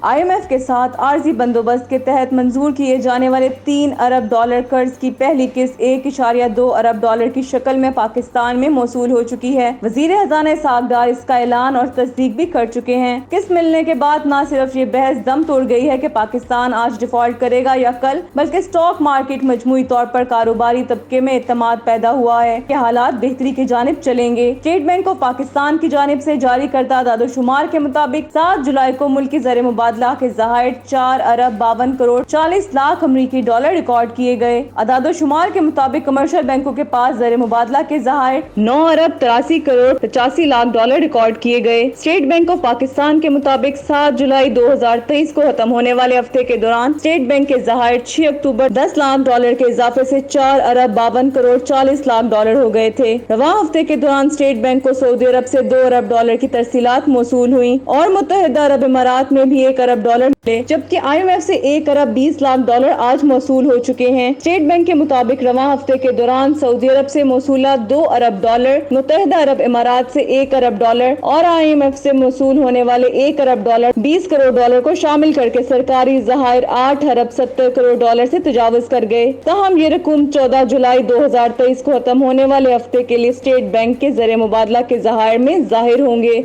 IMF کے ساتھ عارضی بندوبست کے تحت منظور کیے جانے والے $3 ارب قرض کی پہلی قسط $1.2 ارب کی شکل میں پاکستان میں موصول ہو چکی ہے۔ وزیر خزانہ اسحاق ڈار اس کا اعلان اور تصدیق بھی کر چکے ہیں۔ قسط ملنے کے بعد نہ صرف یہ بحث دم توڑ گئی ہے کہ پاکستان آج ڈیفالٹ کرے گا یا کل، بلکہ اسٹاک مارکیٹ مجموعی طور پر کاروباری طبقے میں اعتماد پیدا ہوا ہے کہ حالات بہتری کی جانب چلیں گے۔ اسٹیٹ بینک آف پاکستان کی جانب سے جاری کردہ اعداد و شمار کے مطابق 7 جولائی کو ملکی زر مبادلہ کے ذخائر $4 ارب 52 کروڑ 40 لاکھ امریکی ڈالر ریکارڈ کیے گئے۔ اعداد و شمار کے مطابق کمرشل بینکوں کے پاس زر مبادلہ کے ذخائر $9 ارب 83 کروڑ 85 لاکھ ڈالر ریکارڈ کیے گئے۔ اسٹیٹ بینک آف پاکستان کے مطابق 7 جولائی 2023 کو ختم ہونے والے ہفتے کے دوران اسٹیٹ بینک کے ذخائر 6 اکتوبر $10 لاکھ کے اضافے سے $4 ارب 52 کروڑ 40 لاکھ ڈالر ہو گئے تھے۔ رواں ہفتے کے دوران اسٹیٹ بینک کو سعودی عرب سے $2 ارب کی ترسیلات موصول ہوئیں اور متحدہ عرب امارات میں بھی $1 ارب ملے، جبکہ IMF سے $1 ارب 20 لاکھ آج موصول ہو چکے ہیں۔ اسٹیٹ بینک کے مطابق رواں ہفتے کے دوران سعودی عرب سے موصولات $2 ارب، متحدہ عرب امارات سے $1 ارب اور IMF سے موصول ہونے والے $1 ارب 20 کروڑ کو شامل کر کے سرکاری ذخائر $8 ارب 70 کروڑ سے تجاوز کر گئے۔ تاہم یہ رقم 14 جولائی 2023 کو ختم ہونے والے ہفتے کے لیے اسٹیٹ بینک کے زر مبادلہ کے ذخائر میں ظاہر ہوں گے۔